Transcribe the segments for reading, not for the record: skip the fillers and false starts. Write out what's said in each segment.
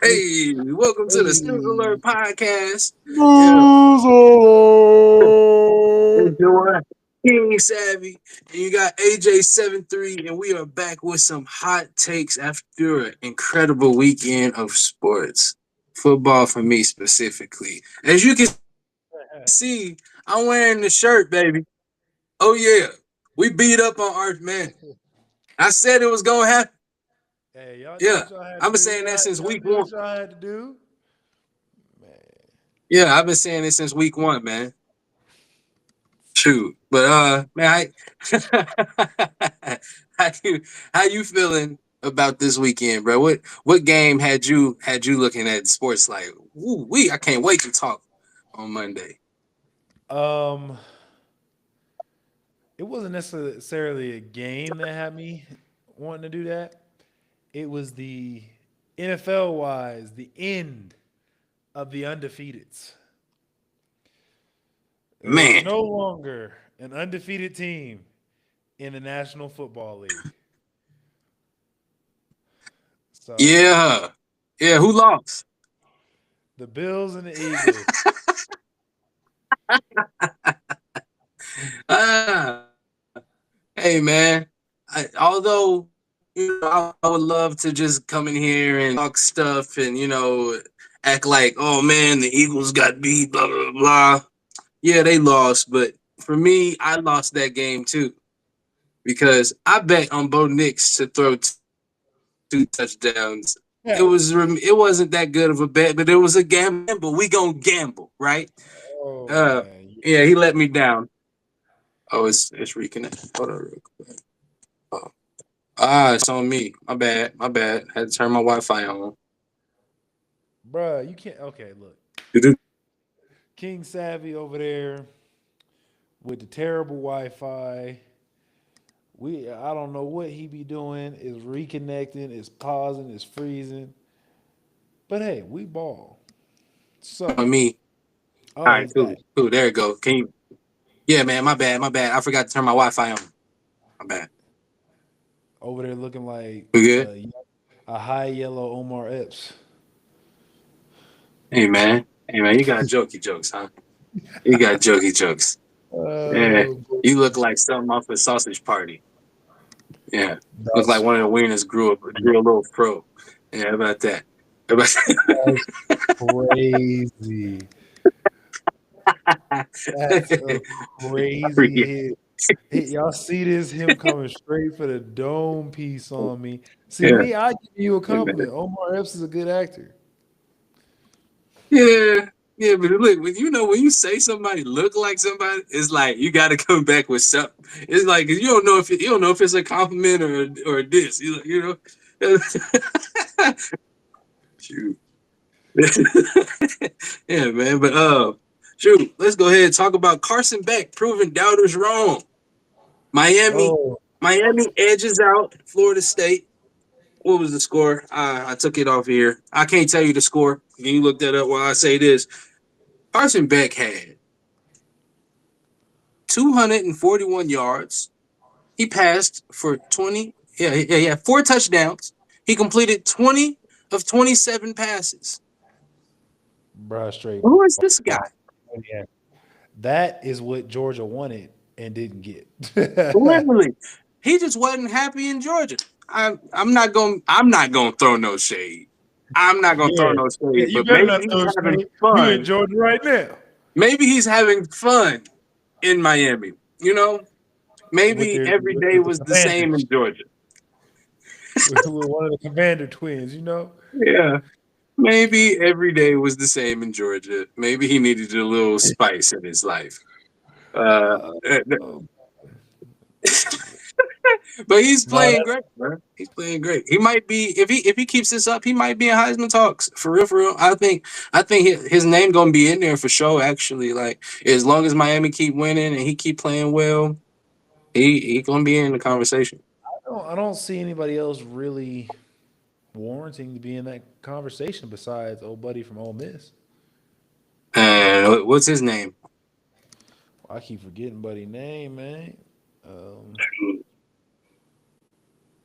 Hey, welcome to the Snooze Hey. Alert podcast. Yeah, Lose. it's your King Savvy, and you got AJ 73, and we are back with some hot takes after an incredible weekend of sports, football for me specifically. As you can see, I'm wearing the shirt, baby. Oh yeah, we beat up on Arch Man. I said it was gonna happen. Hey, y'all did Yeah, what y'all had to I've been do. saying that since Y'all week did one. what y'all had to do. Man. Yeah, I've been saying it since week one, man. Shoot, but man, how you how you feeling about this weekend, bro? What game had you looking at sports like? Ooh, I can't wait to talk on Monday. Um, it wasn't necessarily a game that had me wanting to do that. It was the NFL wise, the end of the undefeateds. There is Man, no longer an undefeated team in the National Football League. So yeah, yeah. Who lost? the Bills and the Eagles. Ah, hey man. Although I would love to just come in here and talk stuff and act like, oh man, the Eagles got beat, blah blah blah. Yeah, they lost, but for me, I lost that game too because I bet on Bo Nix to throw two touchdowns. It wasn't that good of a bet, but it was a gamble. We gonna gamble, right? Oh Uh, man. yeah, he let me down. Oh, it's reconnected. Hold on, real quick. Oh. It's on me. My bad. My bad. Had to turn my Wi-Fi on. Bruh, you can't. Okay, look. Do-do. King Savvy over there with the terrible Wi-Fi. I don't know what he be doing. Is reconnecting, is pausing, is freezing. But hey, we ball. So, On me. All oh, right, he's cool, back cool. There you go. Can you? Yeah, man. My bad. My bad. I forgot to turn my Wi-Fi on. My bad. over there looking like We good? a high yellow Omar Epps. Hey, man. Hey, man. You got jokey jokes, huh? You got jokey jokes. Yeah. Oh, You look like something off a sausage party. Yeah. Look like that's one of the wieners grew a little fro. Yeah, how about that? How about that's crazy. That's a crazy yeah. hit. Y'all see this? Him coming straight for the dome piece on me. See Yeah. me, I give you a Hey, man. compliment. Omar Epps is a good actor. Yeah. Yeah, but look, when you say somebody look like somebody, it's like you got to come back with something. It's like you don't know if it's a compliment or a diss. know. Shoot. Yeah, man. But shoot, let's go ahead and talk about Carson Beck proving doubters wrong. Miami, Oh, Miami edges out Florida State. What was the score? I took it off here. I can't tell you the score. Can you look that up while I say this? Carson Beck had 241 yards. He passed for 20. Yeah, he had 4 touchdowns. He completed 20 of 27 passes. bruh, straight. Who is this guy? Yeah. That is what Georgia wanted and didn't get. Literally, he just wasn't happy in Georgia. I'm not gonna throw no shade. I'm not gonna throw Yeah. no Yeah, shade, you but better maybe not he's throw having shade. You in fun. Georgia right now Maybe he's having fun in Miami. with Maybe their every day with the was the same in commanders. Georgia. With one of the commander twins, you know? Yeah, maybe every day was the same in Georgia. Maybe he needed a little spice in his life. Uh, Uh, oh, but he's no, playing great, bro. He's playing great. He might be if he keeps this up, he might be in Heisman talks for real. For real, I think his name gonna be in there for sure. Actually, like as long as Miami keep winning and he keep playing well, he gonna be in the conversation. I don't see anybody else really warranting to be in that conversation besides old buddy from Ole Miss. And what's his name? I keep forgetting buddy name, man. Um,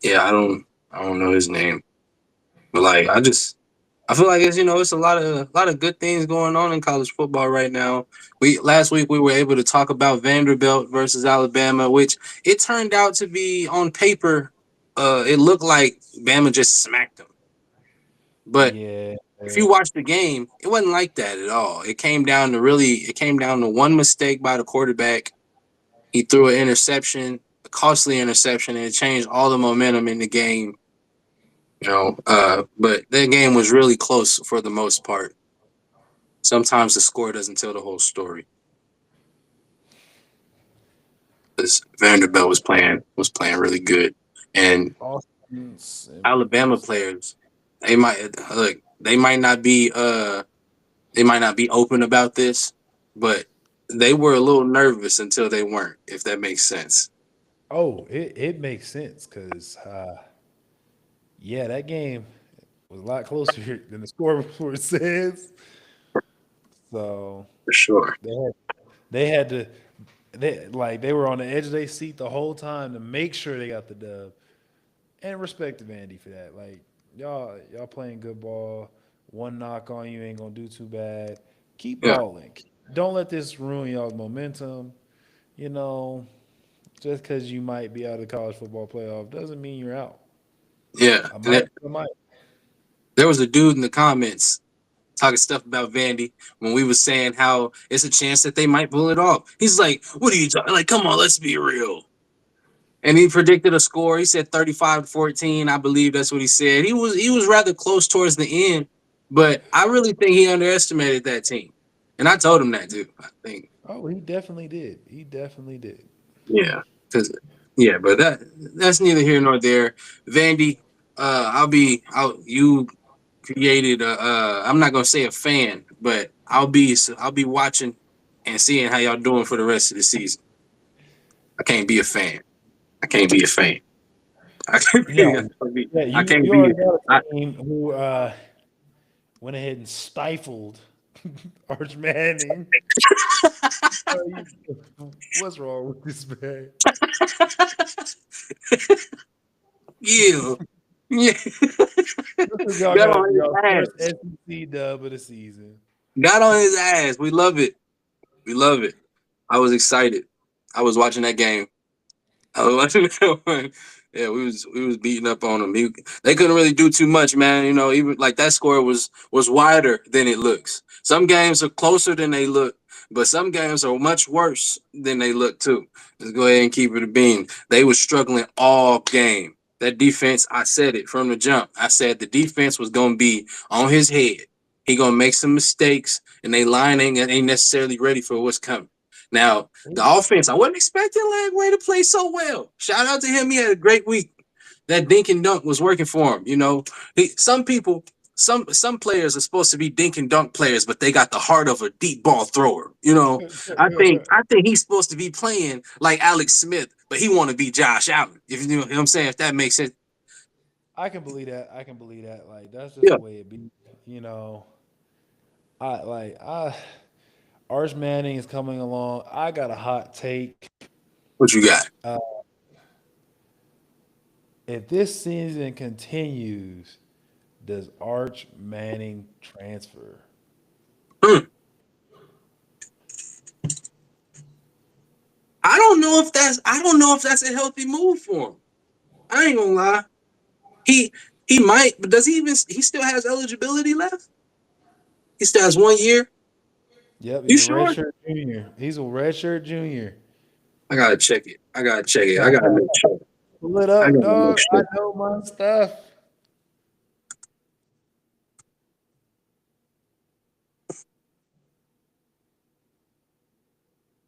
Yeah, I don't know his name, but like I just I feel like it's a lot of good things going on in college football right now. We last week we were able to talk about Vanderbilt versus Alabama, which it turned out to be on paper. It looked like Bama just smacked them, but Yeah, if you watch the game, it wasn't like that at all. It came down to one mistake by the quarterback. He threw an interception, a costly interception, and it changed all the momentum in the game. But that game was really close for the most part. Sometimes the score doesn't tell the whole story. Because Vanderbilt was playing really good, and Austin Alabama Simmons. players they might not be open about this, but they were a little nervous until they weren't. If that makes sense. Oh, it makes sense because yeah, that game was a lot closer than the score report says. So For sure. they had they had to they were on the edge of their seat the whole time to make sure they got the dub. And respect to Vandy for that. Like y'all playing good ball. One knock on you ain't gonna do too bad. Keep Yeah. balling. Don't let this ruin y'all's momentum. You know, just because you might be out of the college football playoff doesn't mean you're out. Yeah. I And might, I might. there was a dude in the comments talking stuff about Vandy when we was saying how it's a chance that they might pull it off. He's like, "What are you talking? Like, come on, let's be real." And he predicted a score. He said 35-14. I believe that's what he said. He was rather close towards the end, but I really think he underestimated that team. And I told him that too. I think, Oh, he definitely did. He definitely did. yeah, because yeah, but that's neither here nor there. Vandy, I'll you created I'm not gonna say a fan, but I'll be watching and seeing how y'all doing for the rest of the season. I can't be a fan. I can't be a fan. I can't be. I No, can't be. yeah, I you can't you be already got I, a team who went ahead and stifled Arch Manning. What's wrong with this man? yeah, yeah. Looks like y'all Got got on his y'all first ass. SEC dub of the season. Got on his ass. We love it. We love it. I was excited. I was watching that game. I was watching that one. Yeah, we was beating up on them. They couldn't really do too much, man. Even like that score was wider than it looks. Some games are closer than they look, but some games are much worse than they look too. Let's go ahead and keep it a bean. They were struggling all game. That defense, I said it from the jump. I said the defense was gonna be on his head. He gonna make some mistakes, and they line ain't necessarily ready for what's coming. Now, the offense, I wasn't expecting Lagway to play so well. Shout out to him. He had a great week. That dink and dunk was working for him. Some people, some players are supposed to be dink and dunk players, but they got the heart of a deep ball thrower. I think he's supposed to be playing like Alex Smith, but he want to be Josh Allen. If you know what I'm saying, if that makes sense. I can believe that. I can believe that. Like that's just Yeah. the way it be. You know, I Arch Manning is coming along. I got a hot take. What you got? Uh, if this season continues, does Arch Manning transfer? Hmm. I don't know if that's a healthy move for him. I ain't gonna lie. He he might, but does he even? He still has eligibility left. He still has 1 year. Yep, You he's a sure? redshirt junior. He's a redshirt junior. I gotta check it. I gotta check it. I gotta make sure. Pull it I up, gotta make dog. I sure. know my stuff.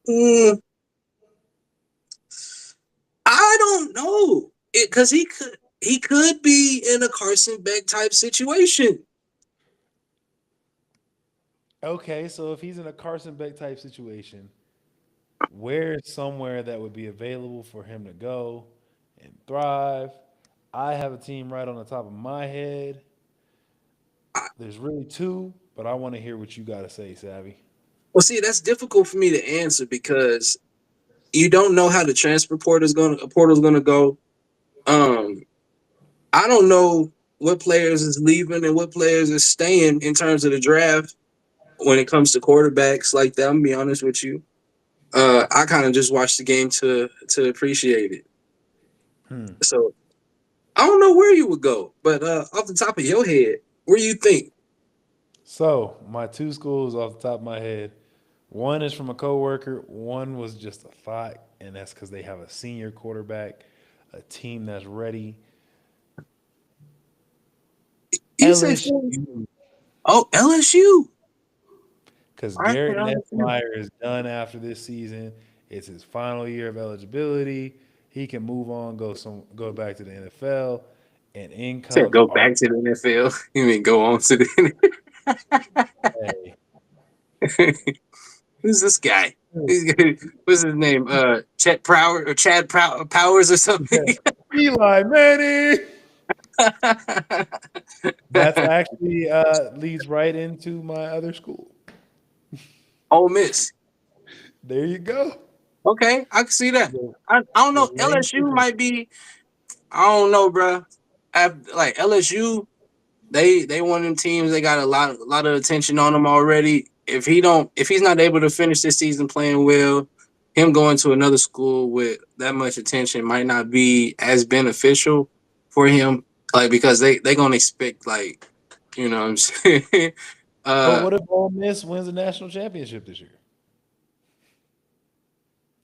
Mm, I don't know it because he could be in a Carson Beck type situation. Okay, so if he's in a Carson Beck type situation, where's somewhere that would be available for him to go and thrive? I have a team right on the top of my head. There's really two, but I want to hear what you got to say, Savvy. Well, see, that's difficult for me to answer because you don't know how the transfer portal's gonna go. Um, I don't know. what players is leaving and what players is staying in terms of the draft when it comes to quarterbacks like that. I'm gonna be honest with you. I kind of just watched the game to appreciate it. Hmm. So I don't know where you would go, but off the top of your head, where do you think? So my two schools off the top of my head. One is from a coworker. One was just a thought, and that's because they have a senior quarterback, a team that's ready. You said LSU, oh LSU. because All right, I Garrett understand. Netzmeyer is done after this season. It's his final year of eligibility. He can move on, go back to the NFL, and in Said comes go back Art. to the NFL. You mean go on to the Hey, Who's this guy? What's his name? Chet Power or Powers or something. Eli Manning. That's actually leads right into my other school. Ole Miss. There you go. Okay, I can see that. The, I don't the know. Lane LSU Kiffin. might be. I don't know, bro. Like LSU, they one of them teams. They got a lot of attention on him already. If he's not able to finish this season playing well, him going to another school with that much attention might not be as beneficial for him. Like because they gonna expect like what I'm saying. But uh, what if Ole Miss wins the national championship this year?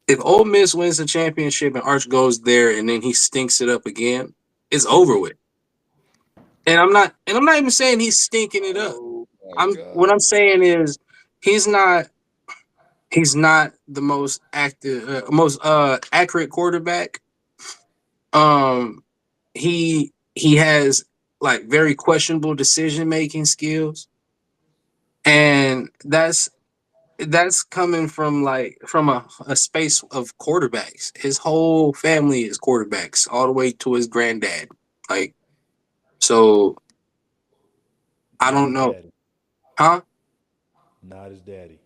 if Ole Miss wins the championship and Arch goes there and then he stinks it up again, it's over with. And I'm not even saying he's stinking it up. Oh my I'm what God. I'm saying is he's not he's not the most active most accurate quarterback. Um he has like very questionable decision making skills, and that's coming from like from a space of quarterbacks. His whole family is quarterbacks all the way to his granddad. Like so I Not don't his know. daddy. Huh? Not his daddy.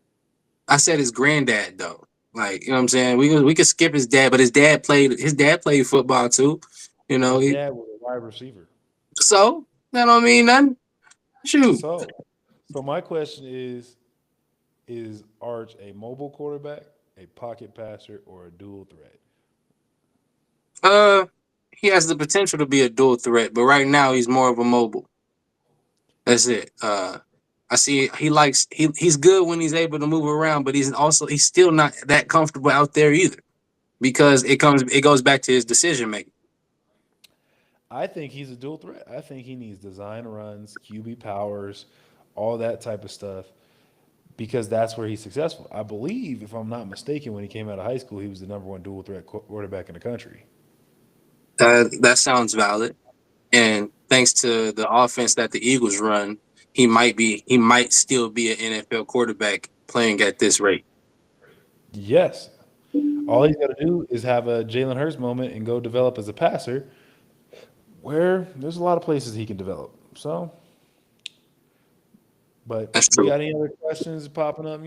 I said his granddad though. Like, you know what I'm saying? We could skip his dad, but his dad played football too. You know, His dad was a wide receiver. so that don't mean nothing. Shoot. So, so my question is Arch a mobile quarterback, a pocket passer, or a dual threat? Uh he has the potential to be a dual threat, but right now he's more of a mobile. That's it. I see he's good when he's able to move around, but he's still not that comfortable out there either. Because it goes back to his decision making. I think he's a dual threat. I think he needs design runs, QB powers, all that type of stuff because that's where he's successful. I believe, if I'm not mistaken, when he came out of high school, he was the number one dual threat quarterback in the country. That sounds valid. And thanks to the offense that the Eagles run, he might still be an NFL quarterback playing at this rate. Yes. All he's got to do is have a Jalen Hurts moment and go develop as a passer, where there's a lot of places he can develop. So, but That's you true. got any other questions popping up?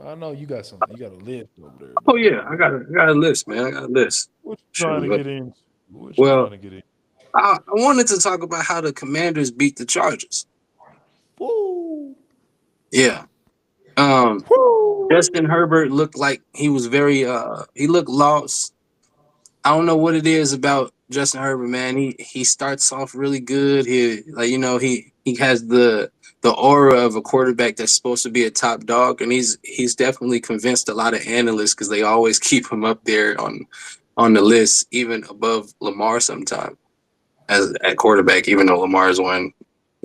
I know you got something. You got a list over there, Oh man. yeah, I got a list, man. I got a list. What you trying to Shoot. get in? What you Well, trying to get in? I wanted to talk about how the Commanders beat the Chargers. Woo! Yeah. Um, Justin Woo! Herbert looked like he looked lost. I don't know what it is about Justin Herbert, man. He starts off really good. He has the aura of a quarterback that's supposed to be a top dog, and he's definitely convinced a lot of analysts because they always keep him up there on the list, even above Lamar sometimes as at quarterback, even though Lamar's won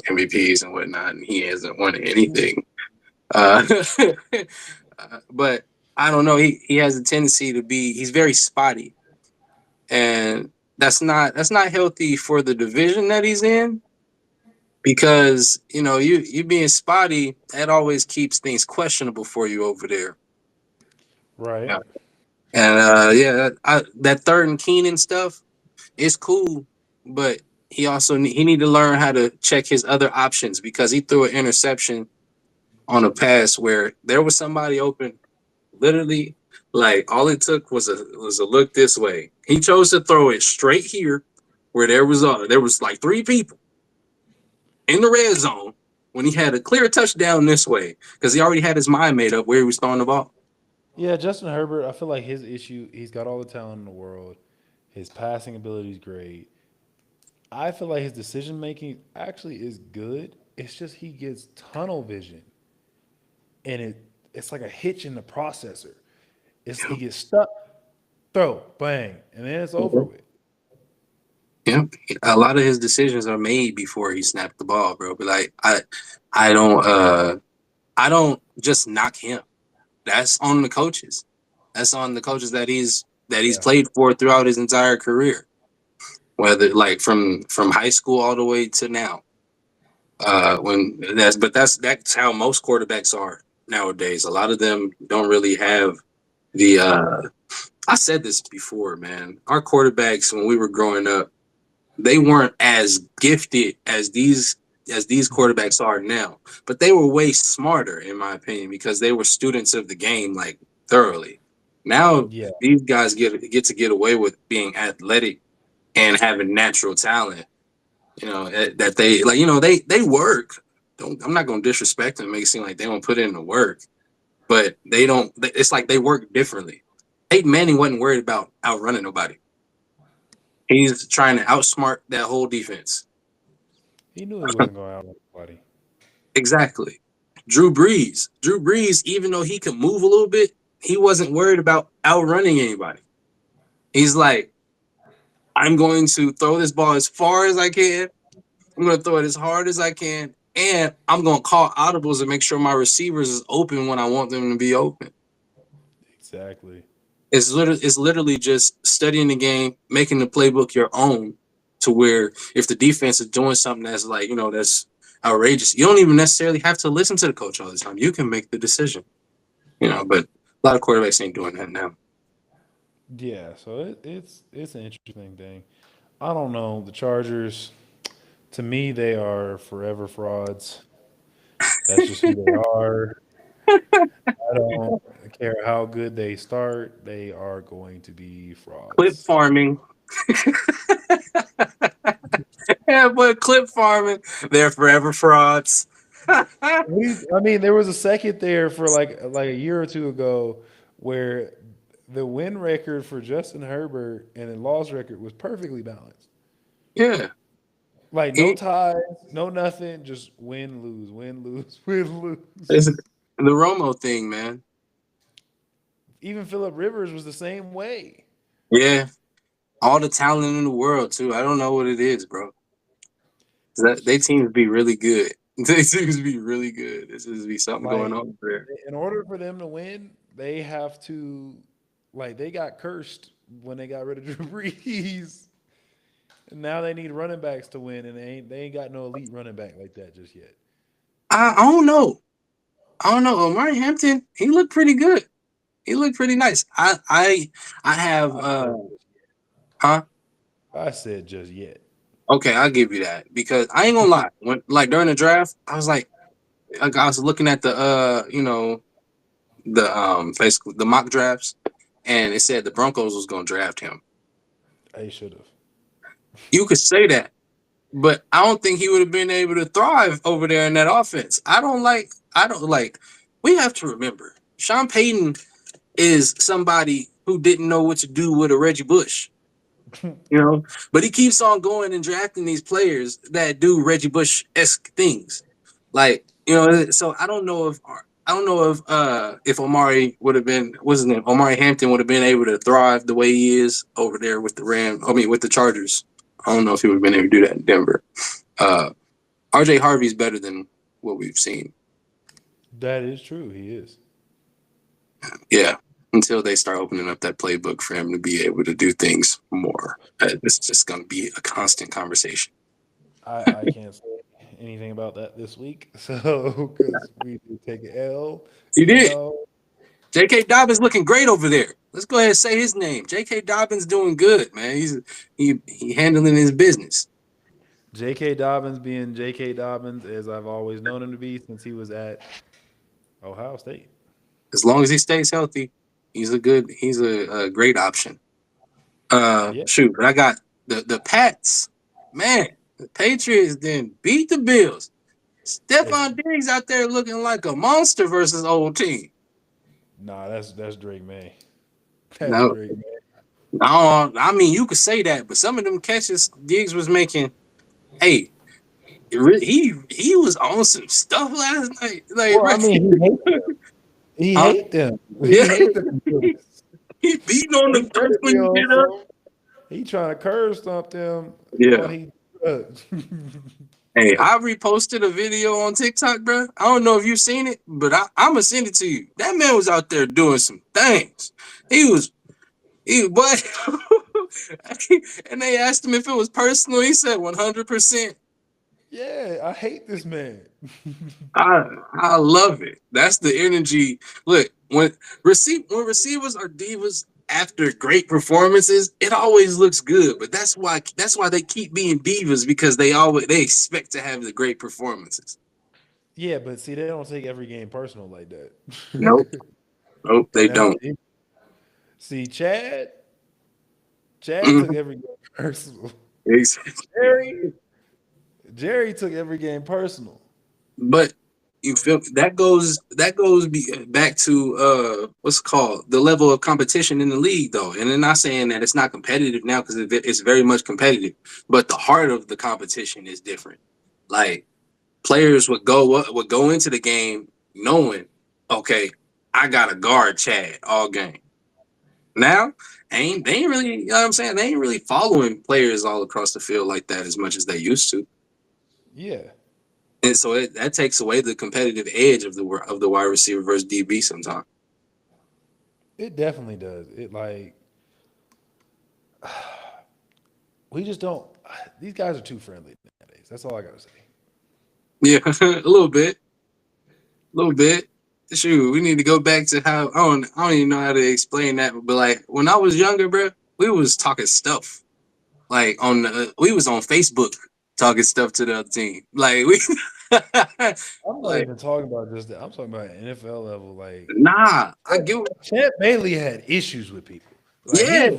MVPs and whatnot, and he hasn't won anything. Uh, but I don't know. He has a tendency to be. He's very spotty, and that's not healthy for the division that he's in because you being spotty that always keeps things questionable for you over there. Right. Yeah. And that third and Keenan stuff is cool, but he need to learn how to check his other options because he threw an interception on a pass where there was somebody open. Literally, like all it took was a look this way. He chose to throw it straight here, where there was like three people. in the red zone when he had a clear touchdown this way because he already had his mind made up where he was throwing the ball. Yeah, Justin Herbert, I feel like his issue, he's got all the talent in the world. His passing ability is great. I feel like his decision making actually is good. It's just he gets tunnel vision, and it's like a hitch in the processor. He gets stuck, throw, bang, and then it's over with. Yeah, a lot of his decisions are made before he snapped the ball, bro. But like, I don't, I don't just knock him. That's on the coaches. That's on the coaches that he's Yeah, played for throughout his entire career, whether like from high school all the way to now. That's how most quarterbacks are nowadays. A lot of them don't really have the. I said this before, man. Our quarterbacks when we were growing up, they weren't as gifted as these quarterbacks are now, but they were way smarter in my opinion because they were students of the game like thoroughly. Now yeah. these guys get to get away with being athletic and having natural talent. That they like. They work. I'm not gonna disrespect them and make it seem like they don't put in the work, but they don't. It's like they work differently. Peyton Manning wasn't worried about outrunning nobody. He's trying to outsmart that whole defense. He knew he wasn't going out with anybody. Exactly. Drew Brees, even though he could move a little bit, he wasn't worried about outrunning anybody. He's like, I'm going to throw this ball as far as I can. I'm going to throw it as hard as I can. And I'm going to call audibles and make sure my receivers is open when I want them to be open. Exactly. It's literally just studying the game, making the playbook your own to where if the defense is doing something that's like, that's outrageous, you don't even necessarily have to listen to the coach all the time. You can make the decision, but a lot of quarterbacks ain't doing that now. Yeah, so it's an interesting thing. I don't know. The Chargers, to me, they are forever frauds. That's just who they are. I don't care how good they start, they are going to be Clip frauds. farming. Yeah, but clip farming, they're forever frauds. I mean, there was a second there for like a year or two ago where the win record for Justin Herbert and the loss record was perfectly balanced. Yeah. Like no He, ties, no nothing, just win, lose, win, lose, win, it's lose. the Romo thing, man. Even Philip Rivers was the same way. Yeah. All the talent in the world, too. I don't know what it is, bro. They teams be really good. They seems to be really good. There seems to be something going Like on there. in order for them to win, they have to like they got cursed when they got rid of Drew Brees. And now they need running backs to win, and they ain't got no elite running back like that just yet. I don't know. I don't know. Omari Hampton, he looked pretty good. He looked pretty nice. I have I said, huh? I said just yet. Okay, I'll give you that because I ain't gonna lie. When like during the draft, I was looking at the basically the mock drafts, and it said the Broncos was gonna draft him. They should have. You could say that, but I don't think he would have been able to thrive over there in that offense. I don't like. We have to remember, Sean Payton is somebody who didn't know what to do with a Reggie Bush, but he keeps on going and drafting these players that do Reggie Bush-esque things. Like, so I don't know if Omari would have been what's his name? Omari Hampton would have been able to thrive the way he is over there with the with the Chargers. I don't know if he would have been able to do that in Denver. Uh, RJ Harvey's better than what we've seen. That is true. He is. Yeah. Until they start opening up that playbook for him to be able to do things more. It's just going to be a constant conversation. I can't say anything about that this week, so because we did take an L, You you did. know. J.K. Dobbins looking great over there. Let's go ahead and say his name. J.K. Dobbins doing good, man. He handling his business. J.K. Dobbins being J.K. Dobbins, as I've always known him to be since he was at Ohio State. As long as he stays healthy, he's a great option. Yeah, Shoot, but I got the Pats. Man, The Patriots then beat the Bills. It's, Stephon Diggs out there looking like a monster versus old team. nah, that's Drake May. That's No, Drake May. no, I mean you could say that, but some of them catches Diggs was making, hey, he was on some stuff last night. Like, Well, bro, I mean, he hate them. He huh? hate them. Yeah, He hate them. he beating on He the first thirsty when you on get up. some. He trying to curve stomp them while Yeah. he. Hey, I reposted a video on TikTok, bro. I don't know if you've seen it, but I'm gonna send it to you. That man was out there doing some things. He was, but, and they asked him if it was personal. He said 100%. Yeah, I hate this man. I love it. That's the energy. Look, when receivers are divas after great performances, it always looks good. But that's why they keep being divas because they expect to have the great performances. Yeah, but see, they don't take every game personal like Nope, that. nope, they And that's don't. it. See, Chad took Mhm. every game personal. Exactly. Jerry, Jerry took every game personal. But you feel back to what's it called the level of competition in the league though, and they're not saying that it's not competitive now because it's very much competitive, but the heart of the competition is different. Like players would go into the game knowing, okay, I got to guard Chad all game. Now they ain't really, you know what I'm saying, they ain't really following players all across the field like that as much as they used to. Yeah, And so that takes away the competitive edge of the wide receiver versus DB sometimes. it definitely does. It like we just don't. These guys are too friendly nowadays. That's all I gotta say. Yeah, a little bit. Shoot, we need to go back to how I don't even know how to explain that, but like when I was younger, bro, we was talking stuff. Like we was on Facebook talking stuff to the other team. Like we, I'm not like even talking about just that. I'm talking about NFL level. Like nah, I get. Champ Bailey had issues with people. Like Yeah,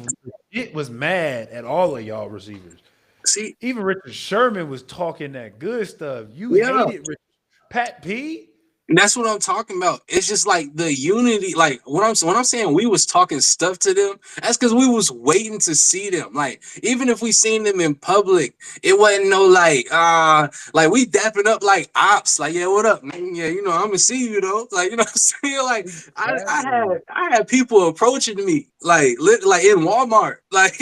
it was mad at all of y'all receivers. see, Even Richard Sherman was talking that good stuff. You yeah. hated Pat P. And that's what I'm talking about. It's just like the unity. Like when I'm saying we was talking stuff to them, that's because we was waiting to see them. Like even if we seen them in public, it wasn't no like we dapping up like ops. Like yeah, what up, man? Yeah, I'm gonna see you though. Like you know what I'm saying? Like Exactly. I had people approaching me like in Walmart. Like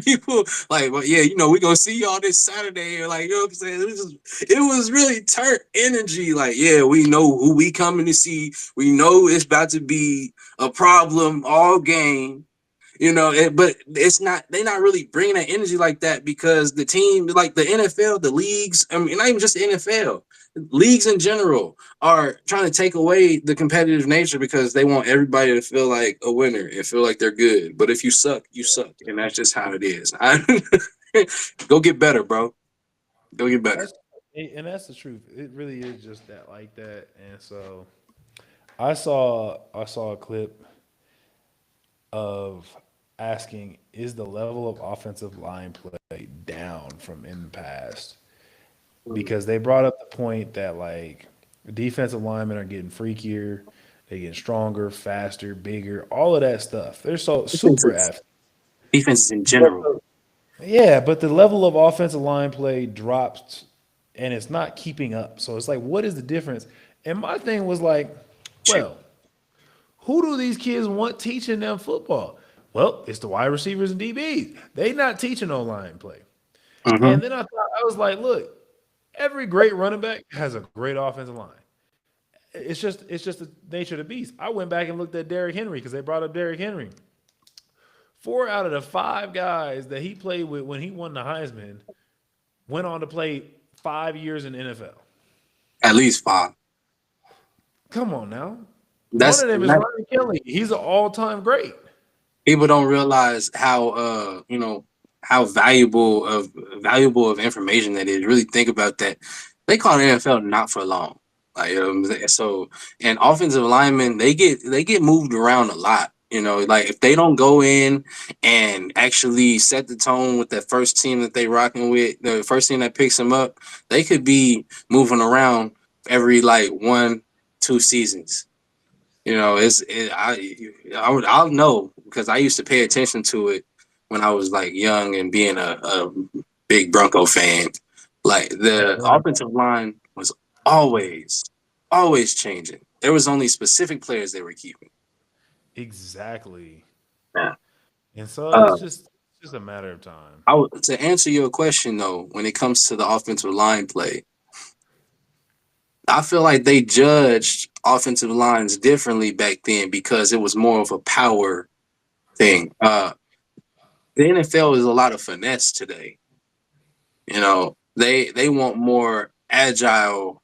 people like well yeah we gonna see y'all this Saturday or like what I'm saying. It was really turnt energy. Like, yeah, we know who we coming to see. We know it's about to be a problem all game. But it's not. They're not really bringing that energy like that because the team, like the NFL, the leagues. I mean, not even just the NFL. Leagues in general are trying to take away the competitive nature because they want everybody to feel like a winner and feel like they're good. But if you suck, you suck, and that's just how it is. Go get better, bro. Go get better. That's and that's the truth. It really is just that like that. And so I saw a clip of asking, is the level of offensive line play down from in the past? Because they brought up the point that like defensive linemen are getting freakier, they get stronger, faster, bigger, all of that stuff. They're so super Defenses, athletes. defenses in But general. yeah, but the level of offensive line play drops and it's not keeping up. So it's like, what is the difference? And my thing was like, Shoot. well, who do these kids want teaching them football? Well, it's the wide receivers and DBs. They not teaching no line play. Mm-hmm. And then I was like, look, every great running back has a great offensive line. It's just the nature of the beast. I went back and looked at Derrick Henry because they brought up Derrick Henry. 4 out of the 5 guys that he played with when he won the Heisman went on to play 5 years in the NFL. At least five. Come on now. One That's of them is that, Ryan Kelly. He's an all-time great. people don't realize how how valuable of information that is. Really think about that. They call the NFL not for long. Like so, and offensive linemen they get moved around a lot. You know, like if they don't go in and actually set the tone with that first team that they rocking with, the first team that picks them up, they could be moving around every like 1, 2 seasons. You know, I'll know because I used to pay attention to it when I was like young and being a big Bronco fan. Like the Right. offensive line was always always changing. There was only specific players they were keeping. Exactly. Yeah. And so Uh, it's just a matter of time. to answer your question though, when it comes to the offensive line play, I feel like they judged offensive lines differently back then because it was more of a power thing. The NFL is a lot of finesse today. You know, they want more agile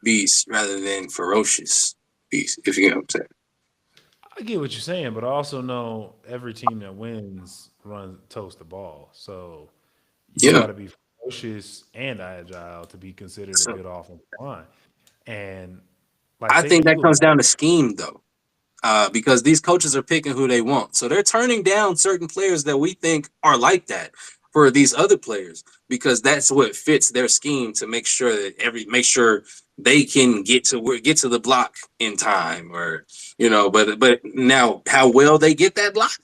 beasts rather than ferocious beasts. If you get what I'm saying. I get what you're saying, but I also know every team that wins runs toast the ball. So you Yeah. got to be ferocious and agile to be considered a So good offensive line. And like I say the think that Eagles, comes down to scheme though. Because these coaches are picking who they want. So they're turning down certain players that we think are like that for these other players because that's what fits their scheme to make sure that make sure they can get to the block in time or but now how well they get that block,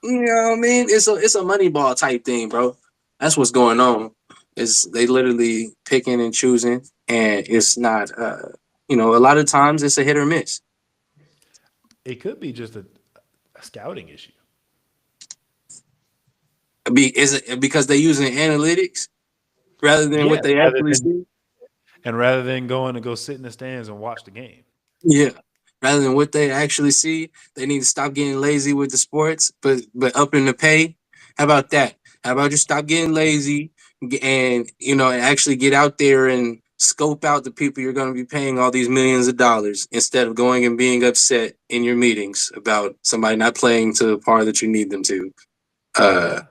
you know what I mean? It's a money ball type thing, bro. That's what's going on. Is they literally picking and choosing and it's not a lot of times it's a hit or miss. it could be just a scouting issue. Is it because they're using analytics rather than Yeah, what they actually see? rather than going to go sit in the stands and watch the game. Yeah, rather than what they actually see, they need to stop getting lazy with the sports, but up in the pay. How about that? How about you stop getting lazy and and actually get out there and scope out the people you're going to be paying all these millions of dollars instead of going and being upset in your meetings about somebody not playing to the par that you need them to. Uh, Yeah.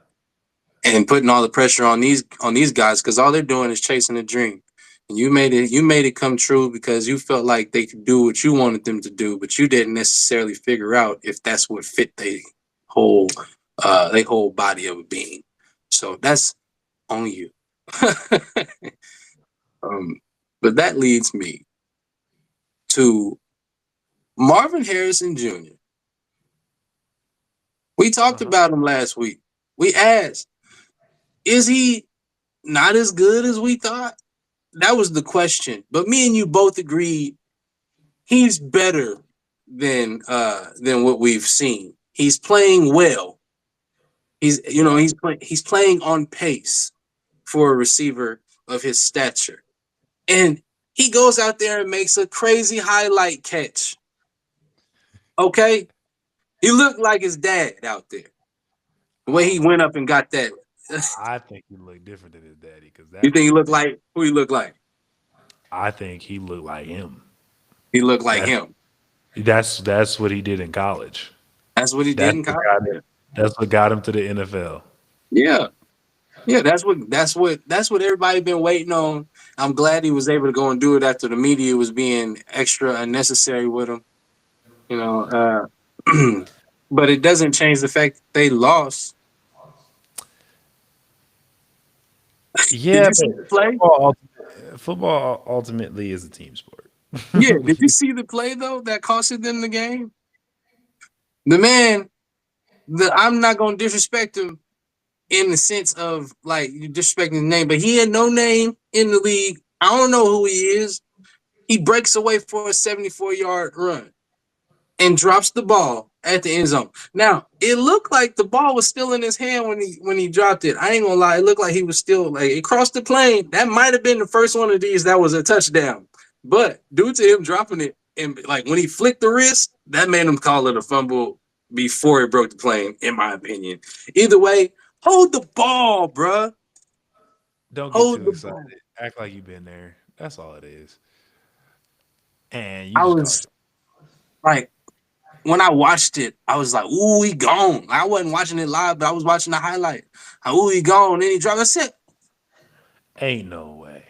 and putting all the pressure on these guys because all they're doing is chasing a dream. And you made it come true because you felt like they could do what you wanted them to do, but you didn't necessarily figure out if that's what fit whole they whole body of a being. So that's on you. um, but that leads me to Marvin Harrison Jr. We Uh talked huh. about him last week. We asked, is he not as good as we thought? That was the question. But me and you both agreed he's better than what we've seen. He's playing well. Yeah. He's playing on pace for a receiver of his stature. And he goes out there and makes a crazy highlight catch. Okay? He looked like his dad out there. The way Oh he went man, up and got that. I think he looked different than his daddy because You that think he was looked ridiculous. like who he looked like? I think he looked like him. He looked like That's him. that's what he did in college. That's what he did That's in what college. got that's what got him to the NFL. Yeah. Yeah, that's what everybody been waiting on. I'm glad he was able to go and do it after the media was being extra unnecessary with him. You know, but it doesn't change the fact that they lost. Did Yeah, you but see the play? football ultimately is a team sport. Yeah, did you see the play though that costed them the game? The man, I'm not gonna disrespect him in the sense of like you disrespecting his name, but he had no name in the league. I don't know who he is. He breaks away for a 74-yard run and drops the ball at the end zone. Now, it looked like the ball was still in his hand when he dropped it. I ain't gonna lie, it looked like he was still like it crossed the plane. That might have been the first one of these that was a touchdown. But due to him dropping it and like when he flicked the wrist, that made him call it a fumble before it broke the plane, in my opinion. Either way, hold the ball, bruh. Don't get Hold too the excited. ball. Act like you've been there. That's all it is. And you I just cost was like, when I watched it, I was like, "Ooh, he gone." I wasn't watching it live, but I was watching the highlight. Ooh, he gone. Then he dropped. I said, you. Ain't no way.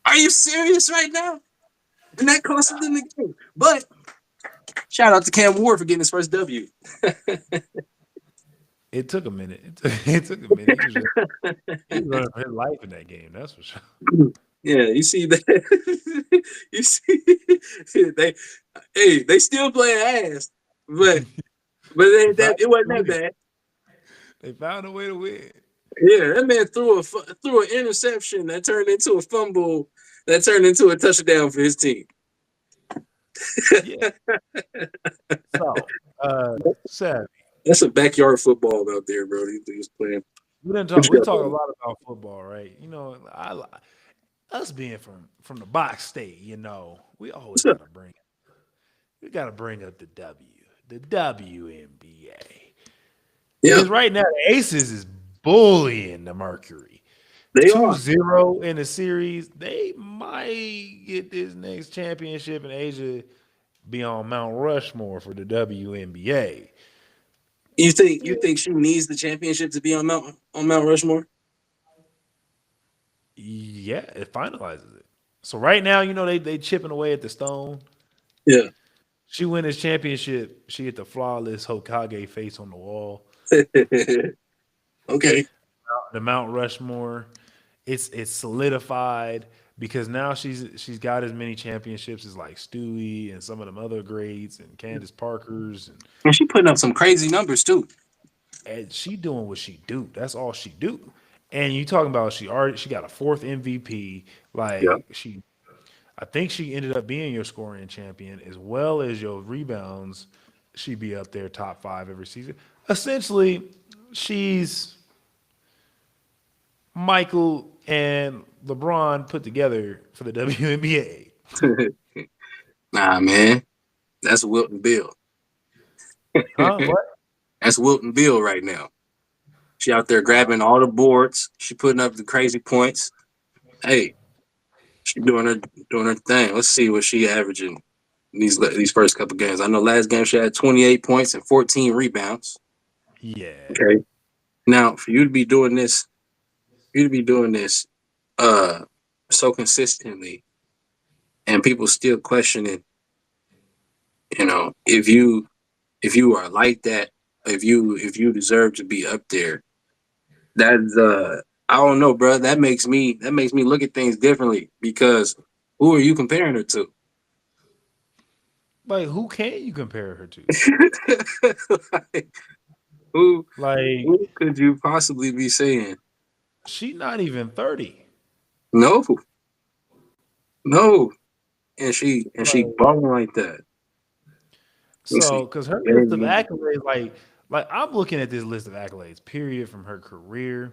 "Are you serious right now?" And that cost them the game. But Shout out to Cam Ward for getting his first W. It took a minute. It took a minute. He was running for his life in that game. That's for sure. Yeah, you see that? You see, they they still playing ass, but They found it a wasn't that way. bad. They found a way to win. Yeah, that man threw an interception that turned into a fumble that turned into a touchdown for his team. Yeah. So, Savvy, That's a backyard football out there, bro. These dudes playing. we didn't What talk. you We got, talk a buddy? lot about football, right? Us being from the box state, we always What's up? gotta bring up the WNBA. Yeah, Because right now the Aces is bullying the Mercury. they are. 2-0 in the series. They might get this next championship in Asia be on Mount Rushmore for the WNBA. You think she needs the championship to be on Mount Rushmore? Yeah, it finalizes it. So right now, they chipping away at the stone. Yeah. She win this championship. She hit the flawless Hokage face on the wall. Okay. The Mount Rushmore, it's solidified because now she's got as many championships as like Stewie and some of them other greats and Candace Parker's And she putting up some crazy numbers too. and she doing what she do. That's all she do. And you talking about she got a fourth MVP. Yeah. Like I think she ended up being your scoring champion as well as your rebounds. She'd be up there top five every season. Essentially, she's Michael and LeBron put together for the WNBA. Nah, man. That's Wilton Bill. Huh? What? That's Wilton Bill right now. She out there grabbing all the boards. She putting up the crazy points. Hey, she doing her thing. Let's see what she averaging in these first couple games. I know last game she had 28 points and 14 rebounds. Yeah. Okay. Now for you to be doing this uh so consistently and people still questioning, if you are like that, if you deserve to be up there, that's I don't know, bro. That makes me look at things differently because who are you comparing her to? Like, who can you compare her to? Like, who Like, who could you possibly be saying? she not even 30. No, no. And she Like, balling like that. Let me see. because her list of Game. accolades, like I'm looking at this list of accolades, period, from her career.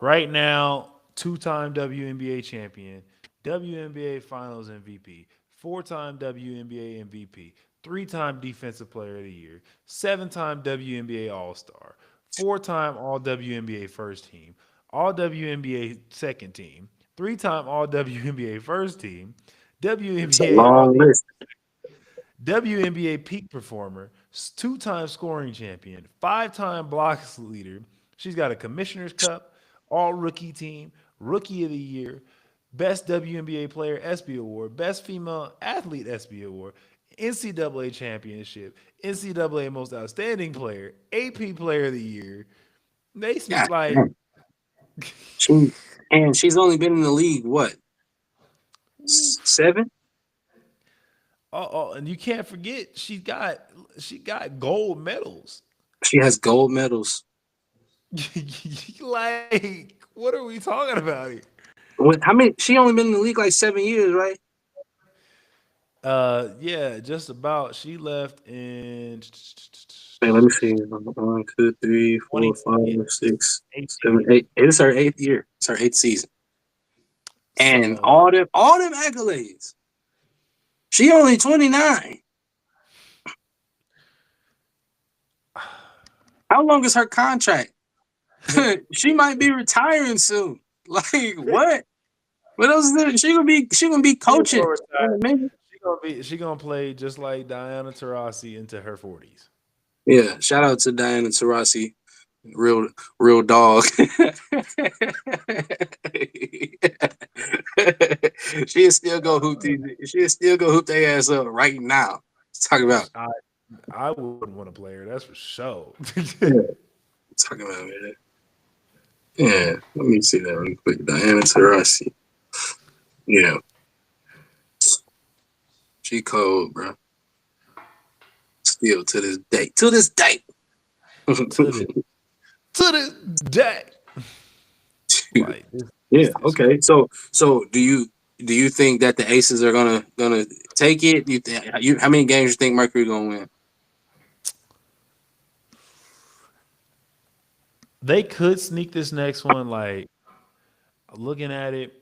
Right now, two-time WNBA champion, WNBA Finals MVP, four-time WNBA MVP, three-time Defensive Player of the Year, seven-time WNBA All-Star, four-time All WNBA First Team, All WNBA Second Team, three-time All WNBA First Team, It's a WNBA All long list. WNBA peak performer, two-time scoring champion, five-time blocks leader. She's got a Commissioner's Cup, All Rookie Team, Rookie of the Year, Best WNBA Player ESPY Award, Best Female Athlete ESPY Award, NCAA Championship, NCAA Most Outstanding Player, AP Player of the Year. They Yeah. like, She and she's only been in the league what, seven? and you can't forget she got gold medals. She has gold medals. Like, what are we talking about here? How many? She only been in the league like 7 years, right? Yeah, just about. She left in Wait, let me see. 1, 2, 3, 4, 5, 6, 7, 2018. 8. It's her 8th year. It's her 8th season. And So all them accolades. She only 29. How long is her contract? She might be retiring soon. Like what? What else is there? She gonna be she ain't coaching gonna in retire. a minute. She gonna play just like Diana Taurasi into her 40s. Yeah, shout out to Diana Taurasi, real real dog. She'll still go hoop their ass up right now. Talking about. I wouldn't want to play her. That's for sure. Yeah. Talking about, man. Yeah. Let me see that real quick. Diana Taurasi. Yeah. She cold, bro. Still to this day. To this day. to the to this day. Like Yeah. this Okay. So do you think that the Aces are gonna take it? You think how many games you think Mercury gonna win? they could sneak this next one. Like looking at it,